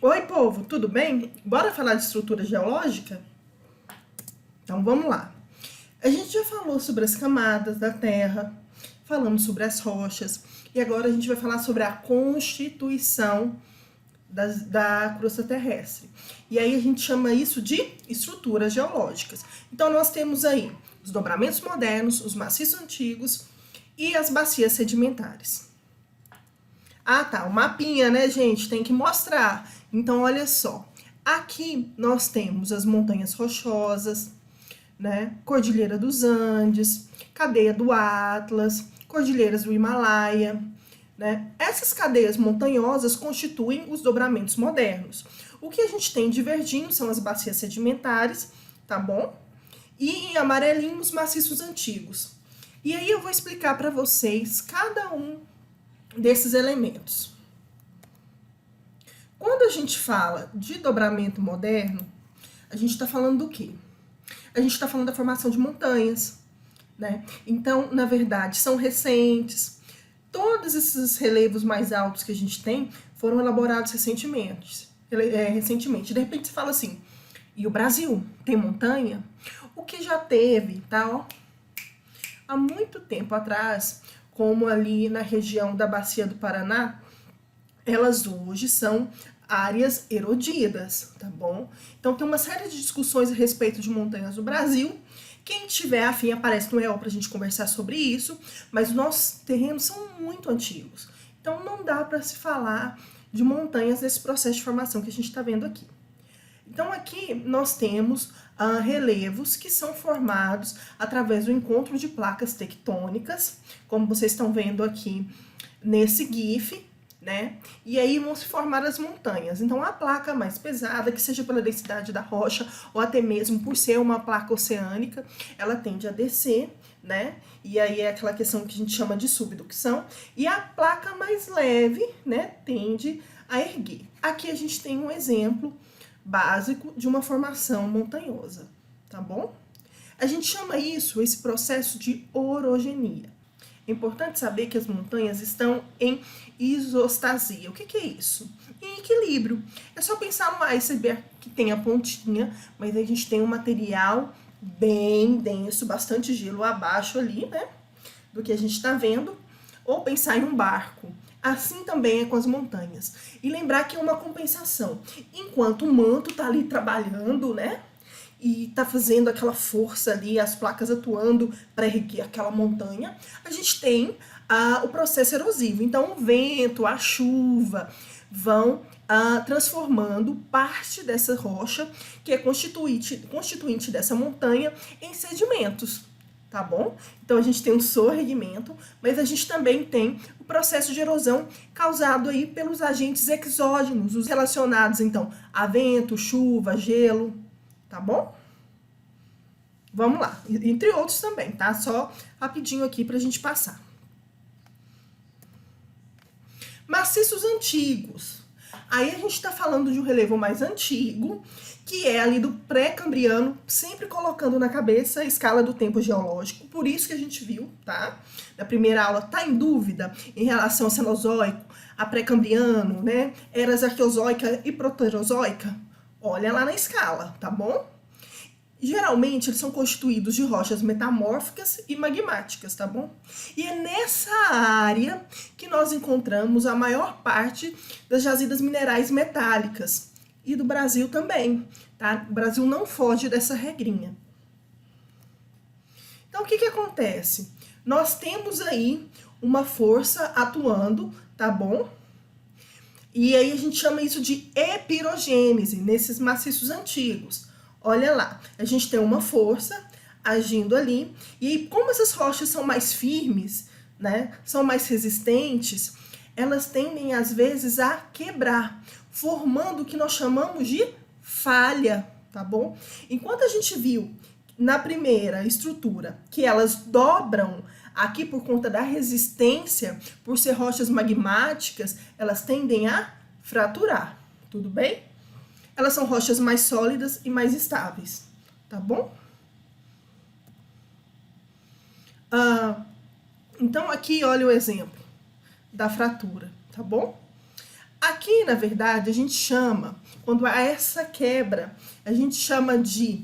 Oi, povo, tudo bem? Bora falar de estrutura geológica? Então vamos lá. A gente já falou sobre as camadas da Terra, falamos sobre as rochas, e agora a gente vai falar sobre a constituição da crosta terrestre. E aí a gente chama isso de estruturas geológicas. Então nós temos aí os dobramentos modernos, os maciços antigos e as bacias sedimentares. Ah, tá, o mapinha, né, gente? Tem que mostrar. Então, olha só. Aqui nós temos as montanhas rochosas, né? Cordilheira dos Andes, cadeia do Atlas, cordilheiras do Himalaia, né? Essas cadeias montanhosas constituem os dobramentos modernos. O que a gente tem de verdinho são as bacias sedimentares, tá bom? E em amarelinho os maciços antigos. E aí eu vou explicar para vocês cada um desses elementos. Quando a gente fala de dobramento moderno, a gente está falando do quê? A gente está falando da formação de montanhas, né? Então, na verdade, são recentes. Todos esses relevos mais altos que a gente tem foram elaborados recentemente. De repente você fala assim, e o Brasil tem montanha? O que já teve, tá? Ó, há muito tempo atrás, como ali na região da Bacia do Paraná, elas hoje são áreas erodidas, tá bom? Então tem uma série de discussões a respeito de montanhas no Brasil. Quem tiver afim aparece no EO pra gente conversar sobre isso, mas os nossos terrenos são muito antigos. Então não dá para se falar de montanhas nesse processo de formação que a gente está vendo aqui. Então aqui nós temos relevos que são formados através do encontro de placas tectônicas, como vocês estão vendo aqui nesse GIF, né? E aí vão se formar as montanhas. Então a placa mais pesada, que seja pela densidade da rocha ou até mesmo por ser uma placa oceânica, ela tende a descer, né? E aí é aquela questão que a gente chama de subducção. E a placa mais leve, né, tende a erguer. Aqui a gente tem um exemplo básico de uma formação montanhosa, tá bom? A gente chama isso, esse processo, de orogenia. É importante saber que as montanhas estão em isostasia. O que é isso? Em equilíbrio. É só pensar no iceberg que tem a pontinha, mas a gente tem um material bem denso, bastante gelo abaixo ali, né? Do que a gente está vendo. Ou pensar em um barco. Assim também é com as montanhas. E lembrar que é uma compensação. Enquanto o manto está ali trabalhando, né? E tá fazendo aquela força ali, as placas atuando para erguer aquela montanha, a gente tem o processo erosivo. Então, o vento, a chuva vão transformando parte dessa rocha, que é constituinte dessa montanha, em sedimentos, tá bom? Então, a gente tem um sorregimento, mas a gente também tem o processo de erosão causado aí pelos agentes exógenos, os relacionados, então, a vento, chuva, gelo, tá bom? Vamos lá, entre outros também, tá? Só rapidinho aqui pra gente passar. Maciços antigos. Aí a gente tá falando de um relevo mais antigo, que é ali do pré-cambriano, sempre colocando na cabeça a escala do tempo geológico. Por isso que a gente viu, tá? Na primeira aula, tá em dúvida em relação ao Cenozoico, a pré-cambriano, né? Eras arqueozoica e proterozoica? Olha lá na escala, tá bom? Geralmente, eles são constituídos de rochas metamórficas e magmáticas, tá bom? E é nessa área que nós encontramos a maior parte das jazidas minerais metálicas. E do Brasil também, tá? O Brasil não foge dessa regrinha. Então, o que acontece? Nós temos aí uma força atuando, tá bom? E aí a gente chama isso de epirogênese, nesses maciços antigos. Olha lá, a gente tem uma força agindo ali, e aí, como essas rochas são mais firmes, né, são mais resistentes, elas tendem às vezes a quebrar, formando o que nós chamamos de falha, tá bom? Enquanto a gente viu na primeira estrutura que elas dobram aqui por conta da resistência, por ser rochas magmáticas, elas tendem a fraturar, tudo bem? Elas são rochas mais sólidas e mais estáveis, tá bom? Então, aqui, olha o exemplo da fratura, tá bom? Aqui, na verdade, a gente chama, quando há essa quebra, a gente chama de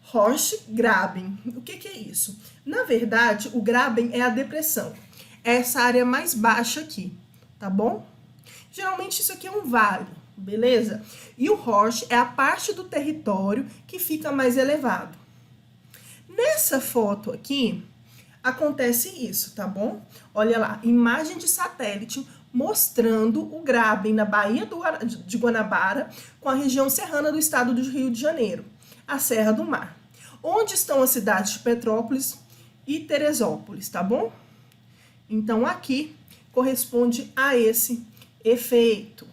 Roche-Graben. O que é isso? Na verdade, o Graben é a depressão. É essa área mais baixa aqui, tá bom? Geralmente isso aqui é um vale, beleza? E o Roche é a parte do território que fica mais elevado. Nessa foto aqui, acontece isso, tá bom? Olha lá, imagem de satélite mostrando o Graben na Baía de Guanabara, com a região serrana do estado do Rio de Janeiro, a Serra do Mar. Onde estão as cidades de Petrópolis e Teresópolis, tá bom? Então, aqui corresponde a esse efeito.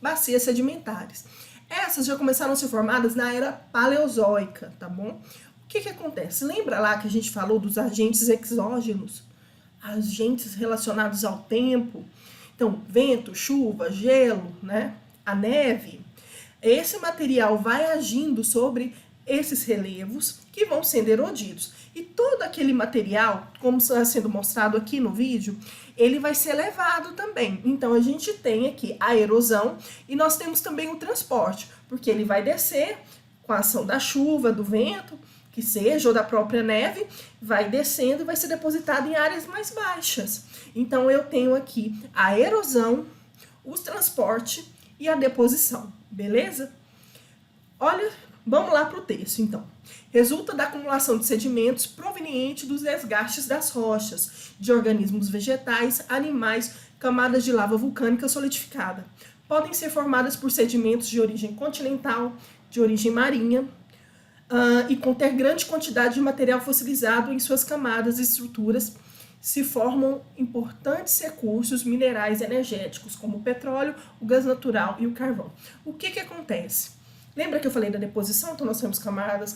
Bacias sedimentares. Essas já começaram a ser formadas na era paleozoica, tá bom? O que acontece? Lembra lá que a gente falou dos agentes exógenos? Agentes relacionados ao tempo. Então, vento, chuva, gelo, né? A neve. Esse material vai agindo sobre esses relevos que vão sendo erodidos. E todo aquele material, como está sendo mostrado aqui no vídeo, ele vai ser levado também. Então, a gente tem aqui a erosão e nós temos também o transporte, porque ele vai descer com a ação da chuva, do vento, que seja, ou da própria neve, vai descendo e vai ser depositado em áreas mais baixas. Então, eu tenho aqui a erosão, o transporte e a deposição, beleza? Olha, vamos lá para o texto, então. Resulta da acumulação de sedimentos proveniente dos desgastes das rochas, de organismos vegetais, animais, camadas de lava vulcânica solidificada. Podem ser formadas por sedimentos de origem continental, de origem marinha, e conter grande quantidade de material fossilizado em suas camadas e estruturas, se formam importantes recursos minerais energéticos, como o petróleo, o gás natural e o carvão. O que acontece? Lembra que eu falei da deposição? Então, nós temos camadas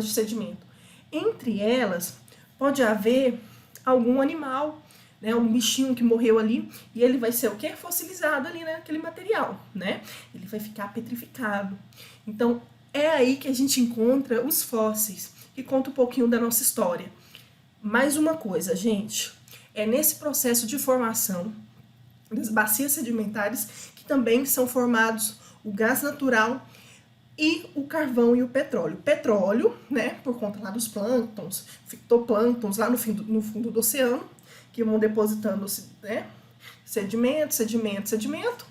de sedimento. Entre elas, pode haver algum animal, né, um bichinho que morreu ali, e ele vai ser o quê? Fossilizado ali naquele material, né? Ele vai ficar petrificado. Então, é aí que a gente encontra os fósseis, que conta um pouquinho da nossa história. Mais uma coisa, gente, é nesse processo de formação das bacias sedimentares que também são formados o gás natural e o carvão e o petróleo. Petróleo, né, por conta lá dos plânctons, fitoplânctons lá no fundo do oceano, que vão depositando, né, sedimento.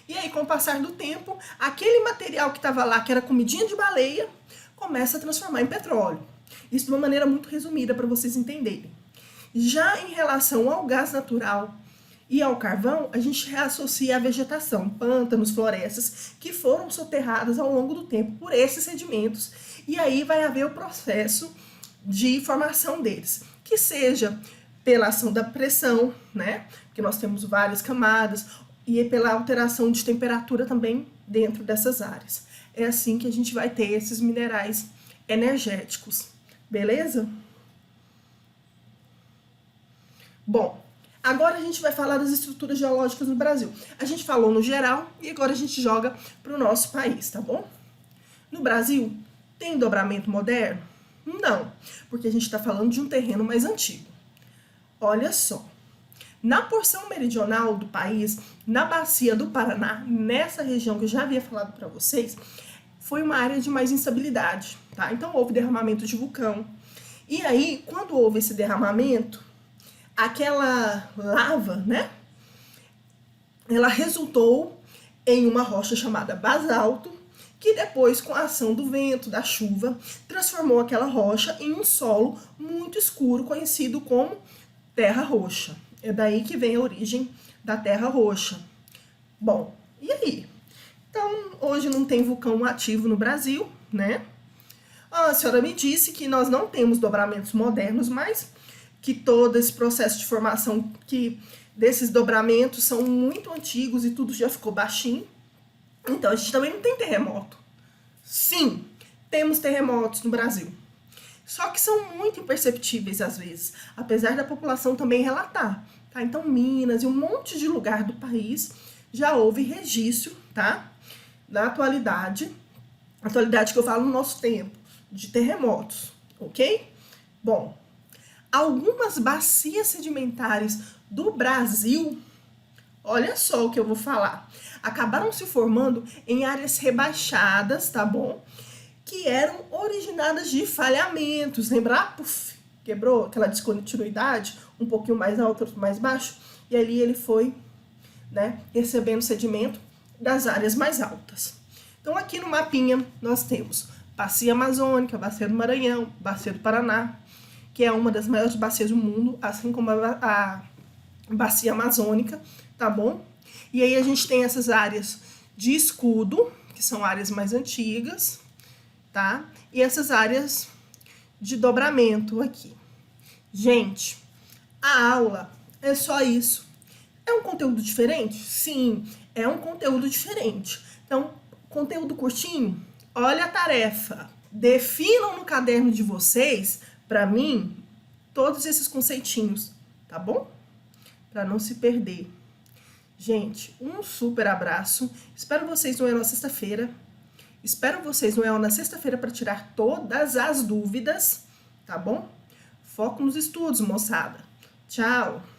E aí, com o passar do tempo, aquele material que estava lá, que era comidinha de baleia, começa a transformar em petróleo. Isso de uma maneira muito resumida para vocês entenderem. Já em relação ao gás natural e ao carvão, a gente reassocia a vegetação, pântanos, florestas, que foram soterradas ao longo do tempo por esses sedimentos. E aí vai haver o processo de formação deles, que seja pela ação da pressão, né? Porque nós temos várias camadas, e pela alteração de temperatura também dentro dessas áreas. É assim que a gente vai ter esses minerais energéticos, beleza? Bom, agora a gente vai falar das estruturas geológicas no Brasil. A gente falou no geral e agora a gente joga para o nosso país, tá bom? No Brasil, tem dobramento moderno? Não, porque a gente está falando de um terreno mais antigo. Olha só. Na porção meridional do país, na bacia do Paraná, nessa região que eu já havia falado para vocês, foi uma área de mais instabilidade, tá? Então houve derramamento de vulcão. E aí, quando houve esse derramamento, aquela lava, né? Ela resultou em uma rocha chamada basalto, que depois, com a ação do vento, da chuva, transformou aquela rocha em um solo muito escuro, conhecido como terra roxa. É daí que vem a origem da terra roxa. Bom, e aí? Então, hoje não tem vulcão ativo no Brasil, né? A senhora me disse que nós não temos dobramentos modernos, mas que todo esse processo de formação desses dobramentos são muito antigos e tudo já ficou baixinho. Então, a gente também não tem terremoto. Sim, temos terremotos no Brasil. Só que são muito imperceptíveis às vezes, apesar da população também relatar, tá? Então, Minas e um monte de lugar do país já houve registro, tá? Na atualidade que eu falo no nosso tempo, de terremotos, ok? Bom, algumas bacias sedimentares do Brasil, olha só o que eu vou falar, acabaram se formando em áreas rebaixadas, tá bom? Que eram originadas de falhamentos. Lembrar? Puf, quebrou aquela descontinuidade, um pouquinho mais alto, outro mais baixo, e ali ele foi, né, recebendo sedimento das áreas mais altas. Então aqui no mapinha nós temos Bacia Amazônica, Bacia do Maranhão, Bacia do Paraná, que é uma das maiores bacias do mundo, assim como a Bacia Amazônica, tá bom? E aí a gente tem essas áreas de escudo, que são áreas mais antigas, tá? E essas áreas de dobramento aqui. Gente, a aula é só isso. É um conteúdo diferente? Sim, é um conteúdo diferente. Então, conteúdo curtinho, olha a tarefa. Definam no caderno de vocês, para mim, todos esses conceitinhos, tá bom? Para não se perder. Gente, um super abraço. Espero vocês no EL na sexta-feira. Espero vocês no EL na sexta-feira para tirar todas as dúvidas, tá bom? Foco nos estudos, moçada. Tchau!